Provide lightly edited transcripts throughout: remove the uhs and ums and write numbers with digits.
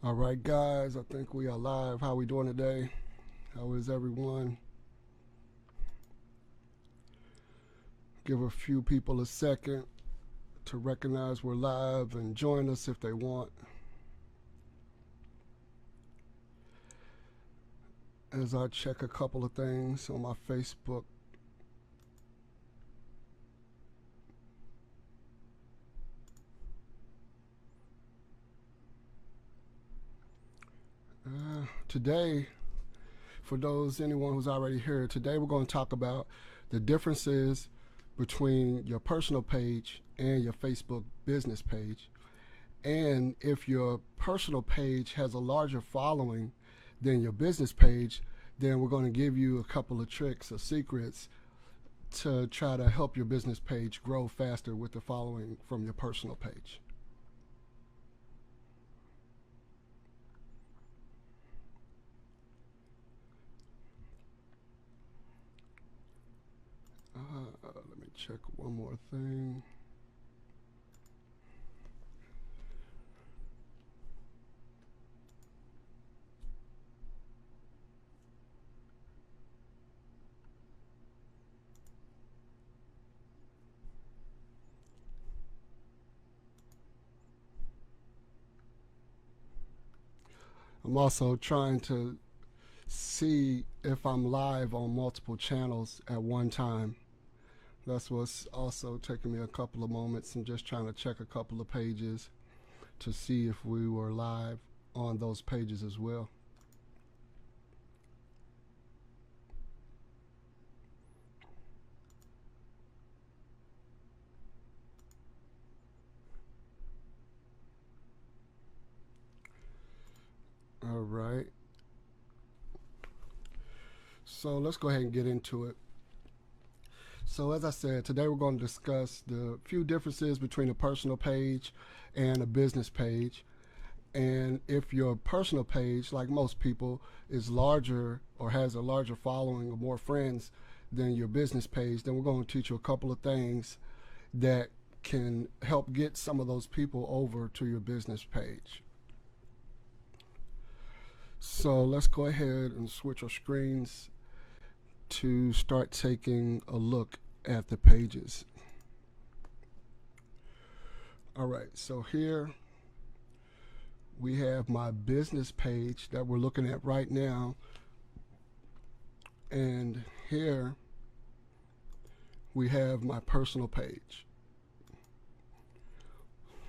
All right, guys, I think we are live. How we doing today? How is everyone? Give a few people a second to recognize we're live and join us if they want. As I check a couple of things on my Facebook. Today, for anyone who's already here, today we're going to talk about the differences between your personal page and your Facebook business page. And if your personal page has a larger following than your business page, then we're going to give you a couple of tricks or secrets to try to help your business page grow faster with the following from your personal page. Let me check one more thing. I'm also trying to see if I'm live on multiple channels at one time. That's what's also taking me a couple of moments. I'm just trying to check a couple of pages to see if we were live on those pages as well. All right. So let's go ahead and get into it. So as I said, today we're going to discuss the few differences between a personal page and a business page. And if your personal page, like most people, is larger or has a larger following or more friends than your business page, then we're going to teach you a couple of things that can help get some of those people over to your business page. So let's go ahead and switch our screens to start taking a look at the pages. All right, so here we have my business page that we're looking at right now, and here we have my personal page.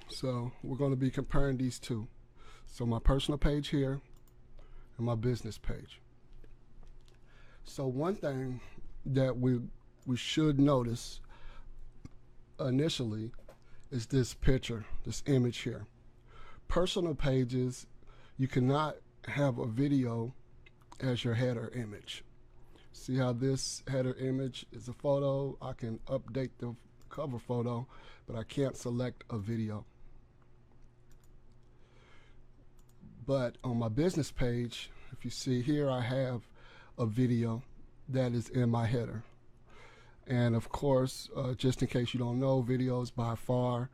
So we're going to be comparing these two. So my personal page here and my business page. So one thing that we should notice initially is this picture, this image here. Personal pages, you cannot have a video as your header image. See how this header image is a photo? I can update the cover photo, but I can't select a video. But on my business page, if you see here, I have a video that is in my header. And of course, just in case you don't know, video is by far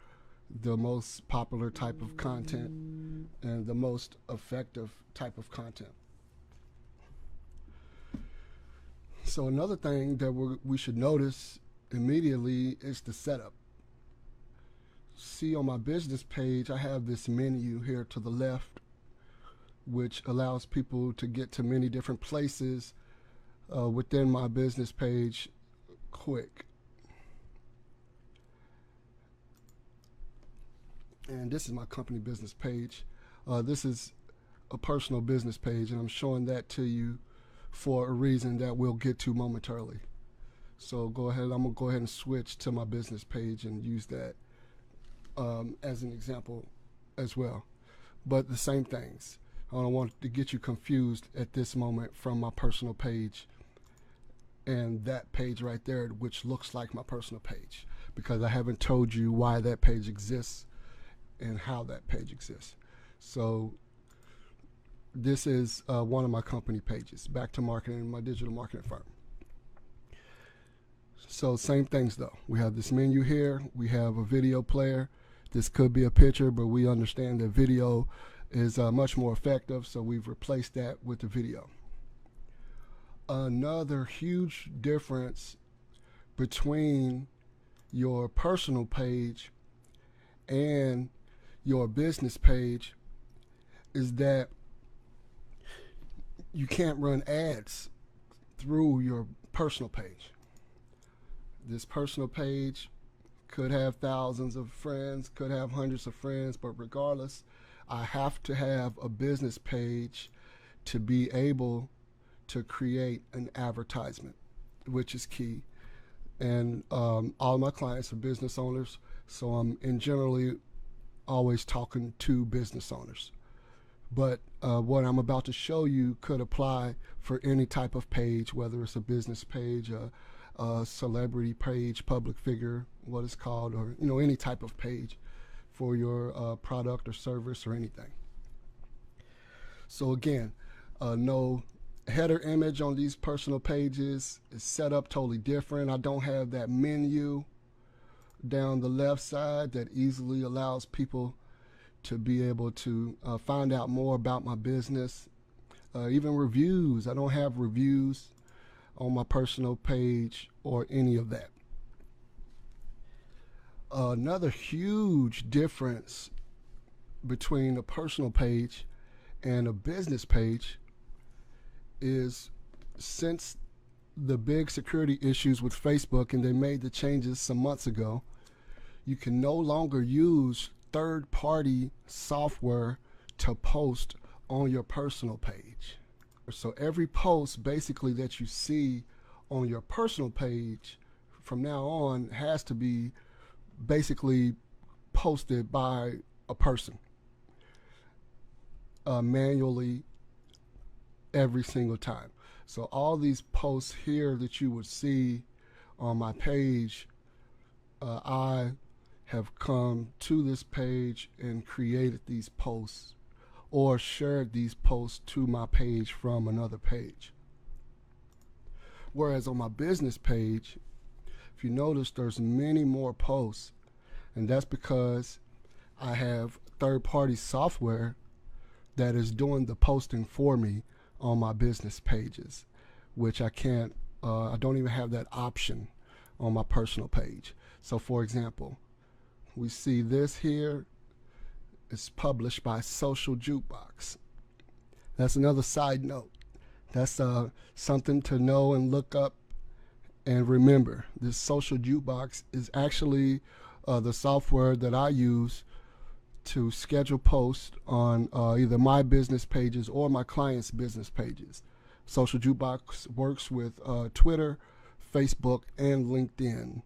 the most popular type of content and the most effective type of content. So another thing that we should notice immediately is the setup. See, on my business page, I have this menu here to the left, which allows people to get to many different places within my business page quick. And this is my company business page. This is a personal business page, and I'm showing that to you for a reason that we'll get to momentarily. So go ahead, I'm gonna go ahead and switch to my business page and use that as an example as well. But the same things. I don't want to get you confused at this moment from my personal page and that page right there, which looks like my personal page, because I haven't told you why that page exists and how that page exists. So this is one of my company pages, Back to Marketing, my digital marketing firm. So same things though. We have this menu here. We have a video player. This could be a picture, but we understand that video is much more effective, so we've replaced that with the video. Another huge difference between your personal page and your business page is that you can't run ads through your personal page. This personal page could have thousands of friends, could have hundreds of friends, but regardless, I have to have a business page to be able to create an advertisement, which is key. And all my clients are business owners, so I'm generally always talking to business owners. But what I'm about to show you could apply for any type of page, whether it's a business page, a celebrity page, public figure, what it's called, or any type of page for your product or service or anything. So again, no header image on these personal pages. Is set up totally different. I don't have that menu down the left side that easily allows people to be able to find out more about my business. Even reviews. I don't have reviews on my personal page or any of that. Another huge difference between a personal page and a business page is, since the big security issues with Facebook, and they made the changes some months ago, you can no longer use third-party software to post on your personal page. So every post basically that you see on your personal page from now on has to be basically posted by a person manually every single time. So all these posts here that you would see on my page, I have come to this page and created these posts or shared these posts to my page from another page. Whereas on my business page, if you notice, there's many more posts, and that's because I have third-party software that is doing the posting for me on my business pages, which I can't, I don't even have that option on my personal page. So for example, we see this here is published by Social Jukebox. That's another side note. That's something to know and look up and remember. This Social Jukebox is actually the software that I use to schedule posts on either my business pages or my clients' business pages. Social Jukebox works with Twitter, Facebook, and LinkedIn.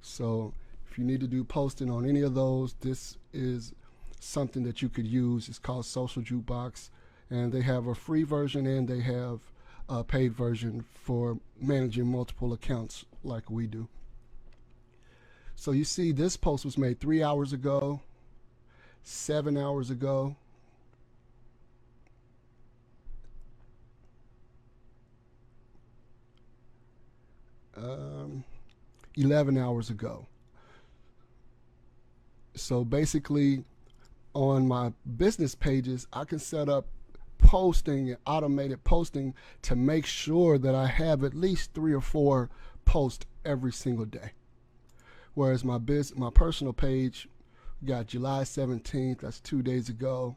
So if you need to do posting on any of those, this is something that you could use. It's called Social Jukebox, and they have a free version and they have a paid version for managing multiple accounts like we do. So you see, this post was made 3 hours ago, 7 hours ago, 11 hours ago. So basically, on my business pages, I can set up posting and automated posting to make sure that I have at least 3 or 4 posts every single day. Whereas my personal page, got July 17th, that's 2 days ago.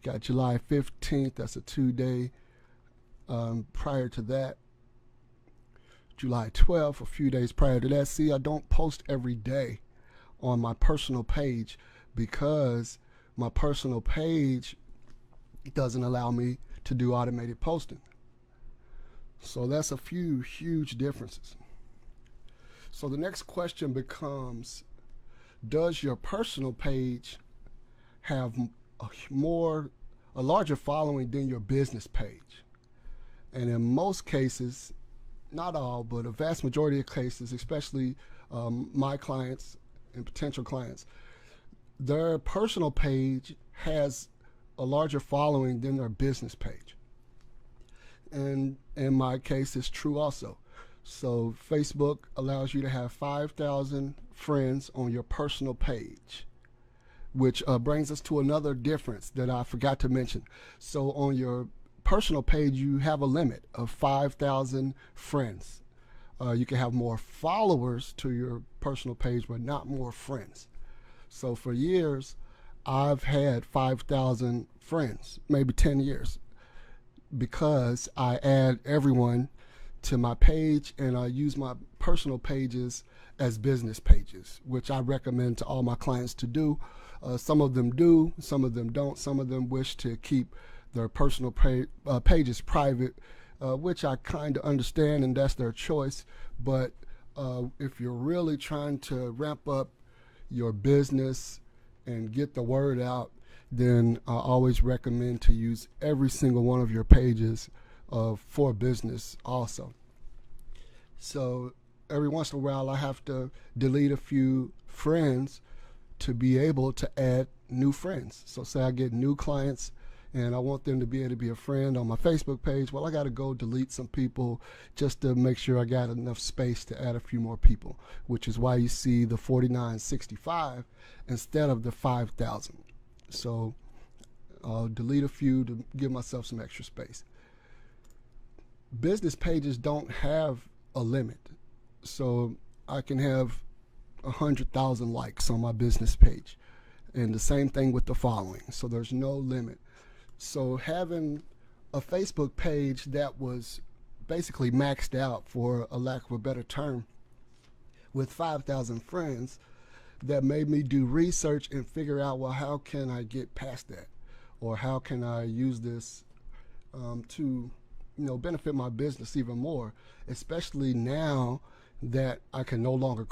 Got July 15th, that's a 2-day. Prior to that, July 12th, a few days prior to that. See, I don't post every day on my personal page because my personal page doesn't allow me to do automated posting. So that's a few huge differences. So the next question becomes, does your personal page have a larger following than your business page? And in most cases, not all, but a vast majority of cases, especially my clients and potential clients, their personal page has a larger following than their business page. And in my case, it's true also. So Facebook allows you to have 5,000 friends on your personal page, which brings us to another difference that I forgot to mention. So on your personal page, you have a limit of 5,000 friends. You can have more followers to your personal page, but not more friends. So for years, I've had 5,000 friends, maybe 10 years, because I add everyone to my page, and I use my personal pages as business pages, which I recommend to all my clients to do. Some of them do, some of them don't. Some of them wish to keep their personal pages private, which I kind of understand, and that's their choice. But if you're really trying to ramp up your business and get the word out, then I always recommend to use every single one of your pages for business also. So every once in a while I have to delete a few friends to be able to add new friends. So say I get new clients and I want them to be able to be a friend on my Facebook page. Well, I got to go delete some people just to make sure I got enough space to add a few more people, which is why you see the 4965 instead of the 5,000. So I'll delete a few to give myself some extra space. Business pages don't have a limit. So I can have 100,000 likes on my business page, and the same thing with the following. So there's no limit. So having a Facebook page that was basically maxed out, for a lack of a better term, with 5,000 friends, that made me do research and figure out, well, how can I get past that, or how can I use this to benefit my business even more, especially now that I can no longer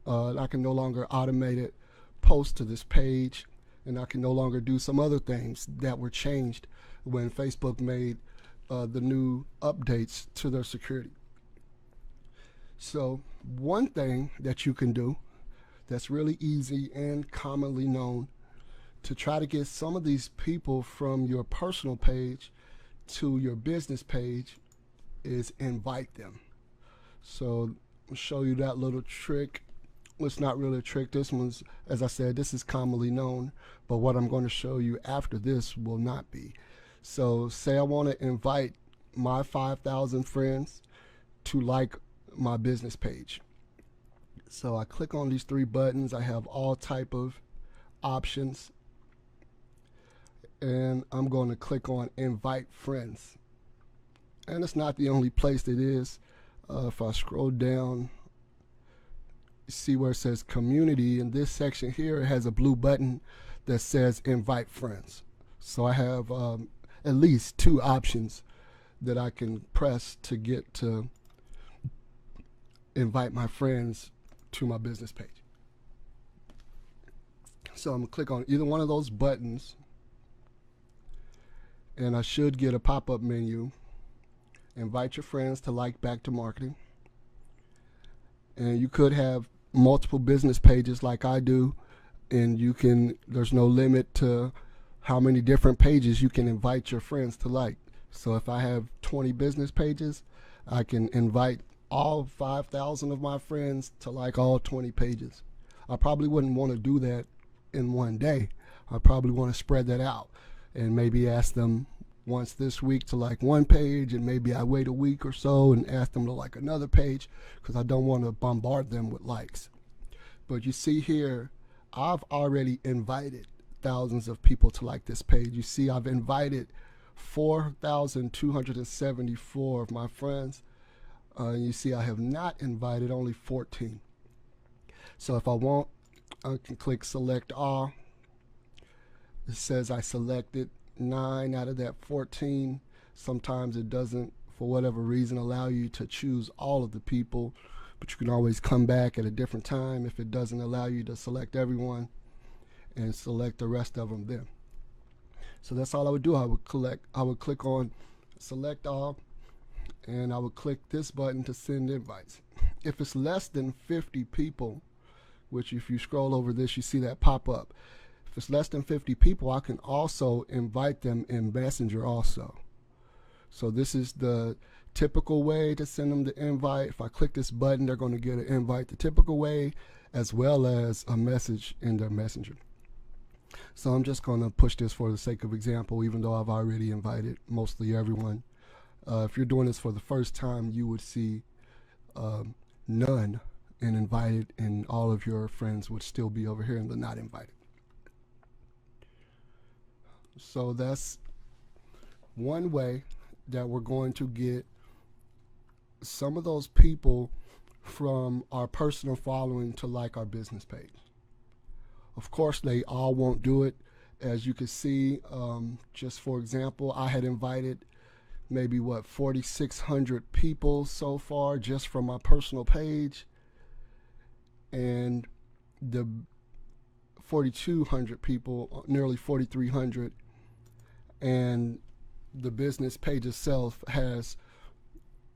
I can no longer automate it, post to this page, and I can no longer do some other things that were changed when Facebook made the new updates to their security. So one thing that you can do that's really easy and commonly known to try to get some of these people from your personal page to your business page is invite them. So I'll show you that little trick. Well, it's not really a trick. This one's, as I said, this is commonly known, but what I'm going to show you after this will not be. So say I want to invite my 5,000 friends to like my business page. So I click on these three buttons. I have all type of options, and I'm going to click on invite friends. And it's not the only place it is. If I scroll down, you see where it says community. In this section here, it has a blue button that says invite friends. So I have at least two options that I can press to get to invite my friends to my business page. So I'm going to click on either one of those buttons, and I should get a pop-up menu. Invite your friends to like back to marketing. And you could have multiple business pages like I do, and there's no limit to how many different pages you can invite your friends to like. So if I have 20 business pages, I can invite all 5,000 of my friends to like all 20 pages. I probably wouldn't want to do that in one day. I probably want to spread that out and maybe ask them once this week to like one page, and maybe I wait a week or so and ask them to like another page, because I don't want to bombard them with likes. But you see here, I've already invited thousands of people to like this page. You see I've invited 4,274 of my friends. You see I have not invited only 14. So if I want, I can click select all. It says I selected 9 out of that 14. Sometimes it doesn't, for whatever reason, allow you to choose all of the people, but you can always come back at a different time if it doesn't allow you to select everyone, and select the rest of them then. So that's all I would do. I would click on select all, and I would click this button to send invites. If it's less than 50 people, which if you scroll over this, you see that pop up. If it's less than 50 people, I can also invite them in Messenger also. So this is the typical way to send them the invite. If I click this button, they're going to get an invite the typical way, as well as a message in their Messenger. So I'm just going to push this for the sake of example, even though I've already invited mostly everyone. If you're doing this for the first time, you would see none and invited, and all of your friends would still be over here in the not invited. So that's one way that we're going to get some of those people from our personal following to like our business page. Of course, they all won't do it. As you can see, just for example, I had invited maybe 4,600 people so far just from my personal page, and the 4,200 people, nearly 4,300, and the business page itself has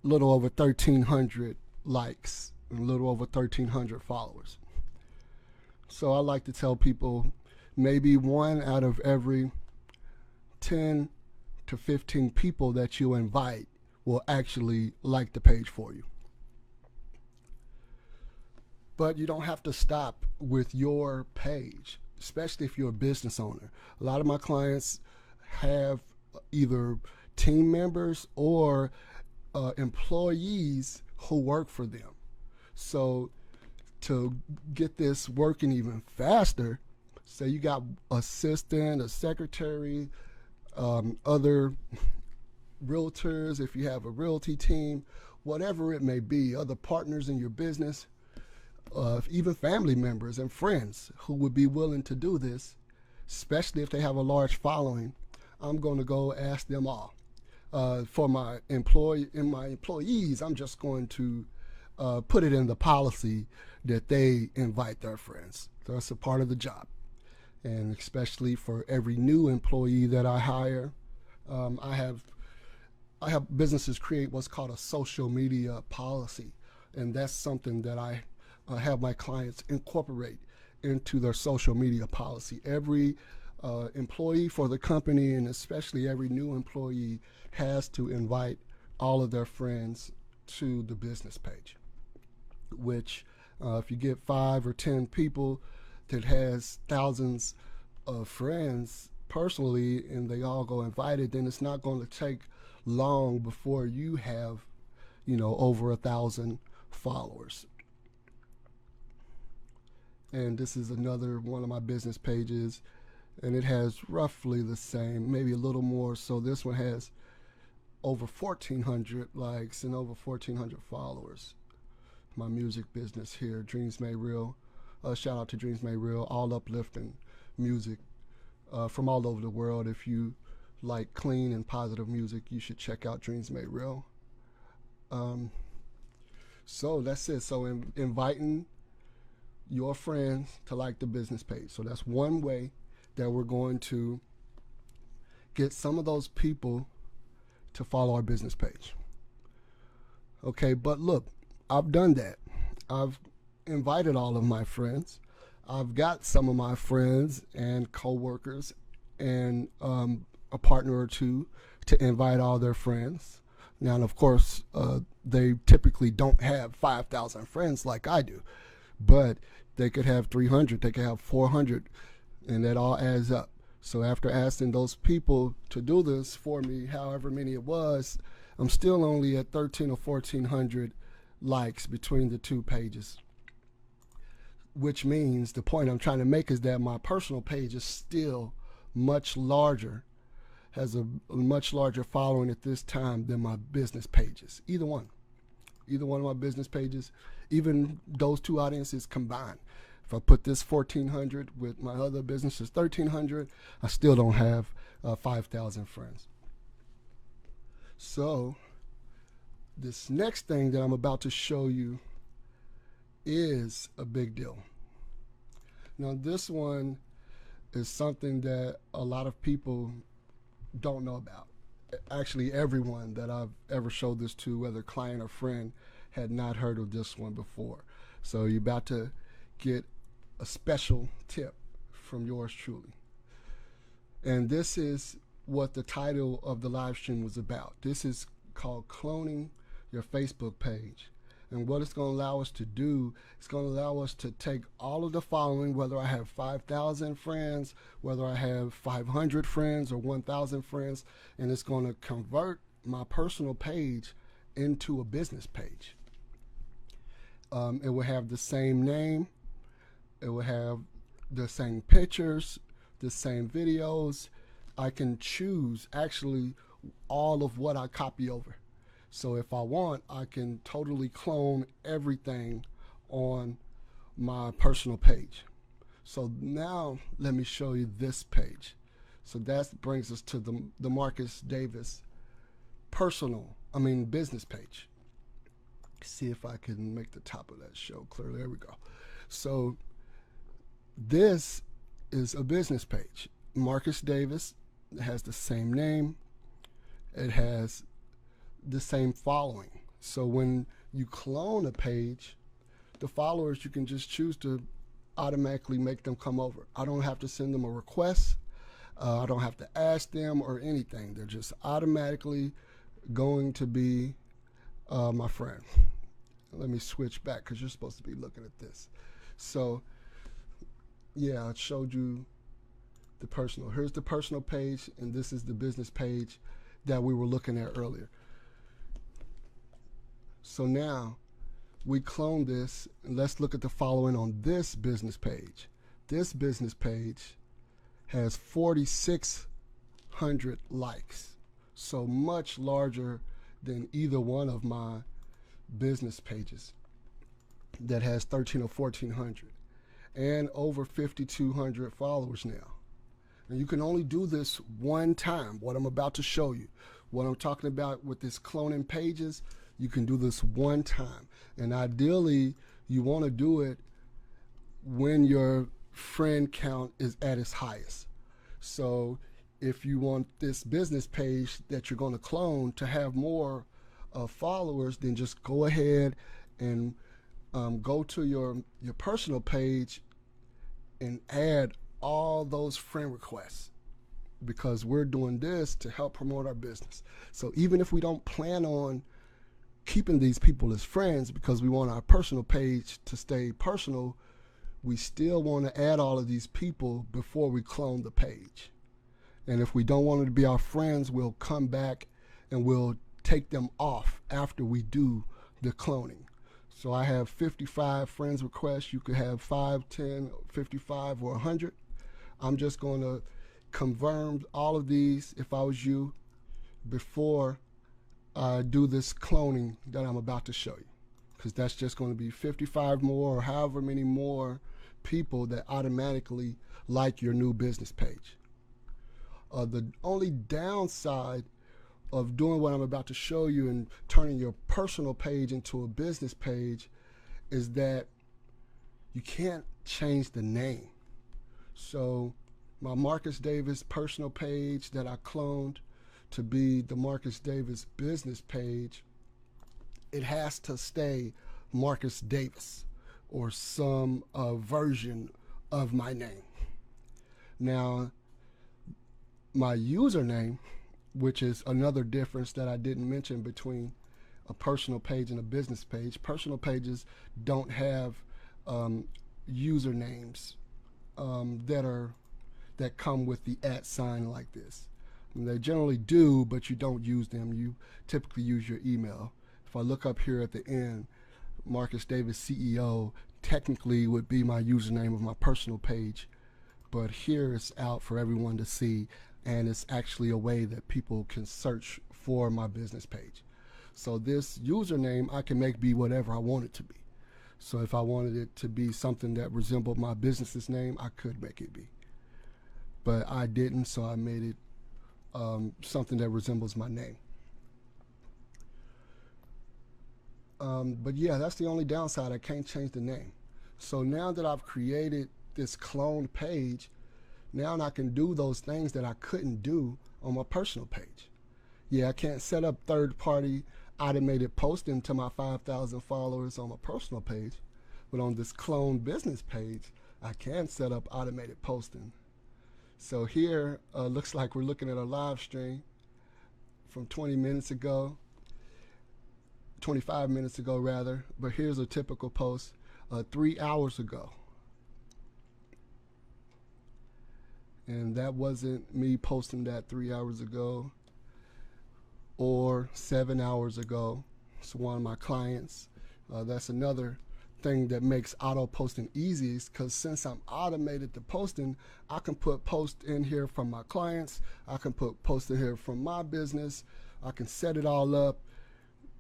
a little over 1,300 likes and a little over 1,300 followers. So I like to tell people maybe 1 out of every 10 to 15 people that you invite will actually like the page for you. But you don't have to stop with your page, especially if you're a business owner. A lot of my clients have either team members or employees who work for them. So to get this working even faster, say you got assistant, a secretary, other realtors, if you have a realty team, whatever it may be, other partners in your business, even family members and friends who would be willing to do this, especially if they have a large following, I'm going to go ask them all. For my employees, I'm just going to put it in the policy that they invite their friends. That's a part of the job. And especially for every new employee that I hire, I have businesses create what's called a social media policy, and that's something that I have my clients incorporate into their social media policy. Every employee for the company, and especially every new employee, has to invite all of their friends to the business page, which if you get 5 or 10 people that has thousands of friends personally and they all go invited, then it's not going to take long before you have, over 1,000 followers. And this is another one of my business pages, and it has roughly the same, maybe a little more. So this one has over 1,400 likes and over 1,400 followers. My music business here, Dreams Made Real. Shout out to Dreams Made Real, all uplifting music from all over the world. If you like clean and positive music, you should check out Dreams Made Real. So that's it. So inviting your friends to like the business page. So that's one way that we're going to get some of those people to follow our business page. Okay, but look, I've done that. I've invited all of my friends. I've got some of my friends and coworkers and a partner or two to invite all their friends. Now, and of course, they typically don't have 5,000 friends like I do, but they could have 300, they could have 400, and that all adds up. So after asking those people to do this for me, however many it was, I'm still only at 1,300 or 1,400 likes between the two pages, which means the point I'm trying to make is that my personal page is still much larger, has a much larger following at this time than my business pages. Either one of my business pages, even those two audiences combined. If I put this 1,400 with my other businesses 1,300, I still don't have 5,000 friends. So this next thing that I'm about to show you is a big deal. Now this one is something that a lot of people don't know about. Actually, everyone that I've ever showed this to, whether client or friend, had not heard of this one before. So you're about to get a special tip from yours truly. And this is what the title of the live stream was about. This is called Cloning Your Facebook Page. And what it's going to allow us to do, it's going to allow us to take all of the following, whether I have 5,000 friends, whether I have 500 friends or 1,000 friends, and it's going to convert my personal page into a business page. It will have the same name. It will have the same pictures, the same videos. I can choose actually all of what I copy over. So if I want, I can totally clone everything on my personal page. So now let me show you this page. So that brings us to the Marcus Davis business page. See if I can make the top of that show clear. There we go. So this is a business page. Marcus Davis has the same name. It has the same following. So when you clone a page, the followers, you can just choose to automatically make them come over. I don't have to send them a request. I don't have to ask them or anything. They're just automatically going to be my friend. Let me switch back because you're supposed to be looking at this. So yeah, I showed you the personal. Here's the personal page, and this is the business page that we were looking at earlier. So now we clone this, and let's look at the following on this business page. This business page has 4,600 likes, so much larger than either one of my business pages that has 1,300 or 1,400, and over 5,200 followers now. And you can only do this one time. What I'm about to show you, what I'm talking about with this cloning pages, you can do this one time. And ideally, you want to do it when your friend count is at its highest. So if you want this business page that you're going to clone to have more followers, then just go ahead and go to your personal page and add all those friend requests, because we're doing this to help promote our business. So even if we don't plan on keeping these people as friends because we want our personal page to stay personal, we still want to add all of these people before we clone the page. And if we don't want them to be our friends, we'll come back and we'll take them off after we do the cloning. So I have 55 friends requests. You could have 5, 10, 55, or 100. I'm just going to confirm all of these, if I was you, before I do this cloning that I'm about to show you, because that's just going to be 55 more or however many more people that automatically like your new business page. The only downside of doing what I'm about to show you and turning your personal page into a business page is that you can't change the name. So my Marcus Davis personal page that I cloned to be the Marcus Davis business page, it has to stay Marcus Davis or some version of my name. Now, my username, which is another difference that I didn't mention between a personal page and a business page. Personal pages don't have usernames that come with the @ sign like this. And they generally do, but you don't use them. You typically use your email. If I look up here at the end, Marcus Davis CEO technically would be my username of my personal page, but here it's out for everyone to see, and it's actually a way that people can search for my business page. So this username I can make be whatever I want it to be. So if I wanted it to be something that resembled my business's name, I could make it be. But I didn't, so I made it something that resembles my name. But yeah, that's the only downside. I can't change the name. So now that I've created this cloned page, now I can do those things that I couldn't do on my personal page. Yeah, I can't set up third-party automated posting to my 5,000 followers on my personal page, but on this cloned business page, I can set up automated posting. So here, looks like we're looking at a live stream from 20 minutes ago. 25 minutes ago rather, but here's a typical post 3 hours ago. And that wasn't me posting that 3 hours ago or 7 hours ago. It's one of my clients. That's another thing that makes auto posting easy, is because since I'm automated the posting, I can put posts in here from my clients. I can put posts in here from my business. I can set it all up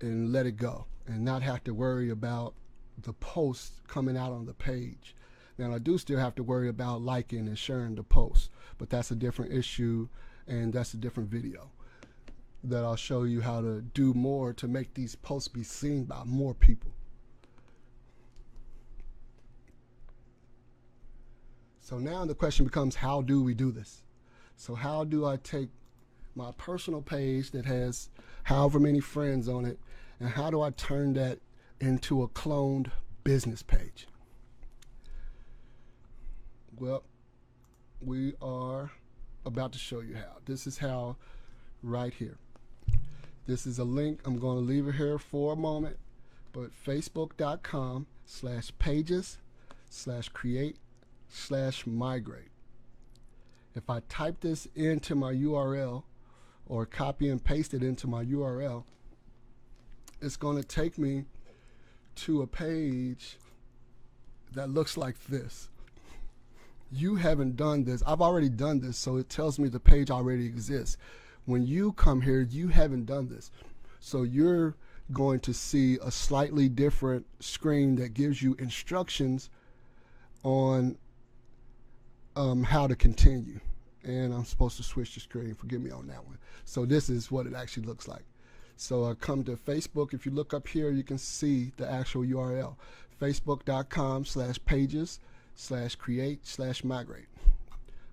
and let it go and not have to worry about the post coming out on the page. Now, I do still have to worry about liking and sharing the post, but that's a different issue, and that's a different video that I'll show you how to do more to make these posts be seen by more people. So now the question becomes, how do we do this? So how do I take my personal page that has however many friends on it, and how do I turn that into a cloned business page? Well, we are about to show you how. This is how right here. This is a link. I'm going to leave it here for a moment, but facebook.com/pages/create/migrate. If I type this into my URL or copy and paste it into my URL, it's going to take me to a page that looks like this. You haven't done this. I've already done this, so it tells me the page already exists. When you come here, you haven't done this. So you're going to see a slightly different screen that gives you instructions on how to continue. And I'm supposed to switch the screen. Forgive me on that one. So this is what it actually looks like. So I come to Facebook. If you look up here, you can see the actual URL. Facebook.com/pages/create/migrate.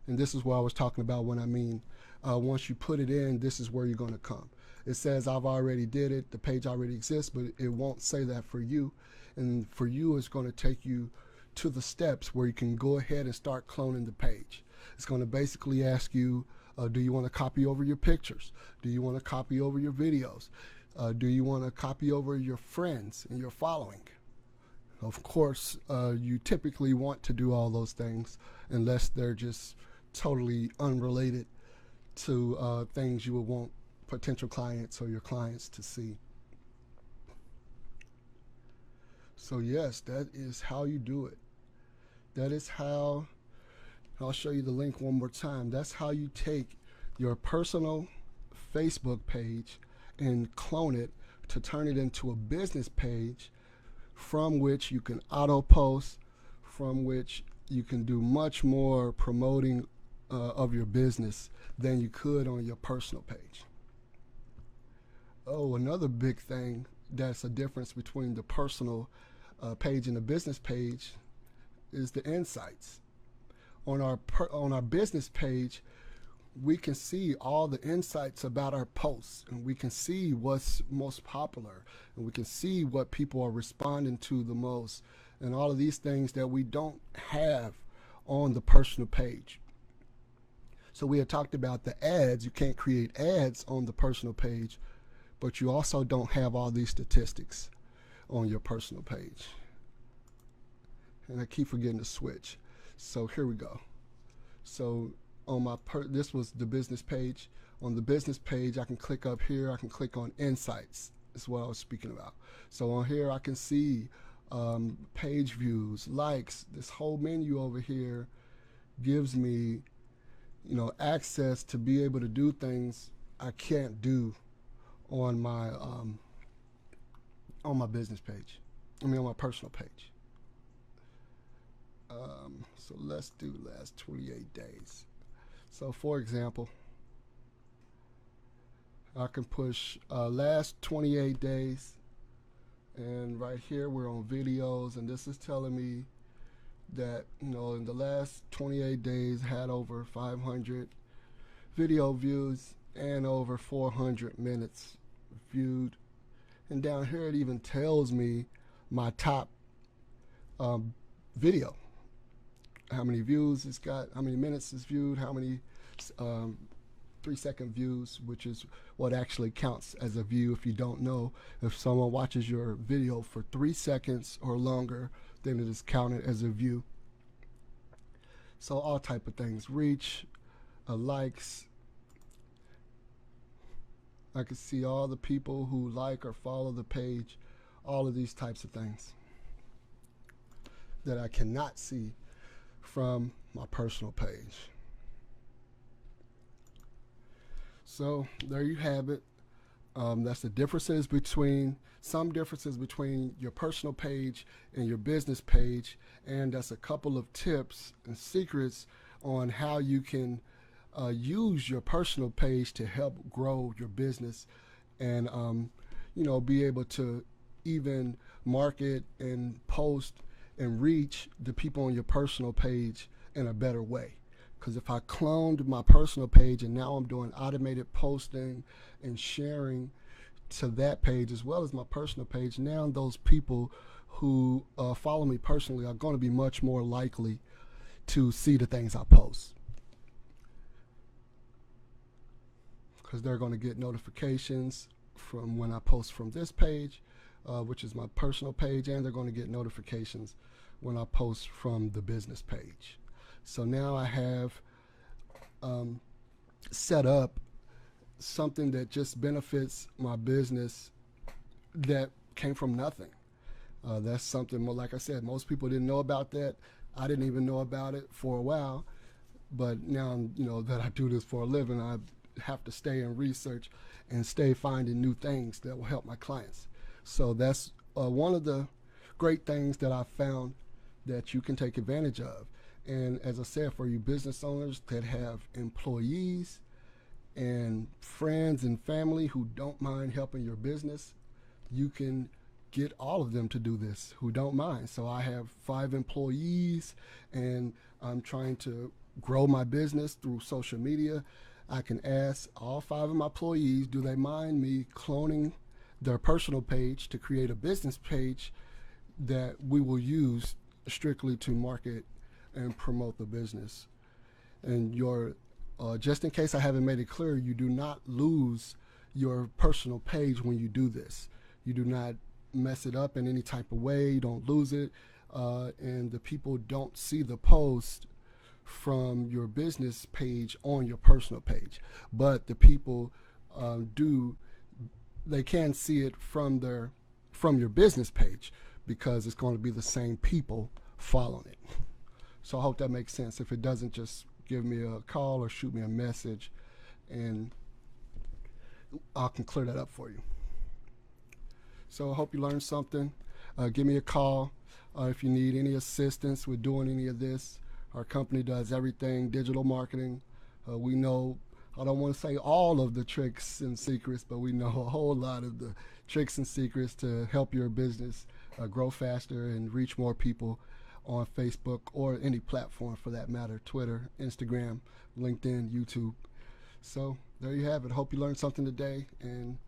And this is what I was talking about when I mean once you put it in, this is where you're going to come. It says I've already did it. The page already exists, but it won't say that for you. And for you, it's going to take you to the steps where you can go ahead and start cloning the page. It's going to basically ask you, do you want to copy over your pictures? Do you want to copy over your videos? Do you want to copy over your friends and your following? Of course, you typically want to do all those things unless they're just totally unrelated to things you would want potential clients or your clients to see. So yes, that is how you do it. That is how, I'll show you the link one more time. That's how you take your personal Facebook page and clone it to turn it into a business page from which you can auto post, from which you can do much more promoting of your business than you could on your personal page. Oh, another big thing that's a difference between the personal page and the business page is the insights. On our business page, we can see all the insights about our posts, and we can see what's most popular, and we can see what people are responding to the most, and all of these things that we don't have on the personal page. So we had talked about the ads. You can't create ads on the personal page, but you also don't have all these statistics on your personal page. And I keep forgetting to switch. So here we go. So on my this was the business page. On the business page, I can click up here. I can click on insights. Is what I was speaking about. So on here, I can see page views, likes. This whole menu over here gives me, access to be able to do things I can't do on my business page. On my personal page. So let's do last 28 days. So for example, I can push last 28 days, and right here we're on videos, and this is telling me that in the last 28 days had over 500 video views and over 400 minutes viewed. And down here it even tells me my top video, how many views it's got, how many minutes it's viewed, how many 3-second views, which is what actually counts as a view. If you don't know, if someone watches your video for 3 seconds or longer, then it is counted as a view. So all type of things, reach, likes. I can see all the people who like or follow the page, all of these types of things that I cannot see from my personal page. So there you have it. That's the differences between, some differences between your personal page and your business page, and that's a couple of tips and secrets on how you can use your personal page to help grow your business, and be able to even market and post and reach the people on your personal page in a better way. Because if I cloned my personal page and now I'm doing automated posting and sharing to that page as well as my personal page, now those people who follow me personally are going to be much more likely to see the things I post, because they're going to get notifications from when I post from this page, which is my personal page, and they're going to get notifications when I post from the business page. So now I have set up something that just benefits my business that came from nothing. That's something more, like I said, most people didn't know about that. I didn't even know about it for a while, but now that I do this for a living, I have to stay in research and stay finding new things that will help my clients. So that's one of the great things that I found that you can take advantage of. And as I said, for you business owners that have employees and friends and family who don't mind helping your business, you can get all of them to do this who don't mind. So I have 5 employees and I'm trying to grow my business through social media. I can ask all 5 of my employees, do they mind me cloning their personal page to create a business page that we will use strictly to market and promote the business. And just in case I haven't made it clear, you do not lose your personal page when you do this. You do not mess it up in any type of way. You don't lose it, and the people don't see the post from your business page on your personal page, but the people they can see it from your business page, because it's going to be the same people following it. So I hope that makes sense. If it doesn't, just give me a call or shoot me a message and I can clear that up for you. So I hope you learned something. Give me a call if you need any assistance with doing any of this. Our company does everything, digital marketing. We know, I don't want to say all of the tricks and secrets, but we know a whole lot of the tricks and secrets to help your business grow faster and reach more people on Facebook or any platform for that matter, Twitter, Instagram, LinkedIn, YouTube. So there you have it. Hope you learned something today, and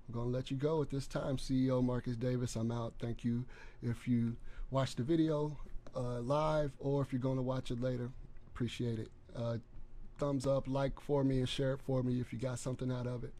I'm going to let you go at this time. CEO Marcus Davis, I'm out. Thank you if you watched the video live, or if you're going to watch it later. Appreciate it. Thumbs up, like for me, and share it for me if you got something out of it.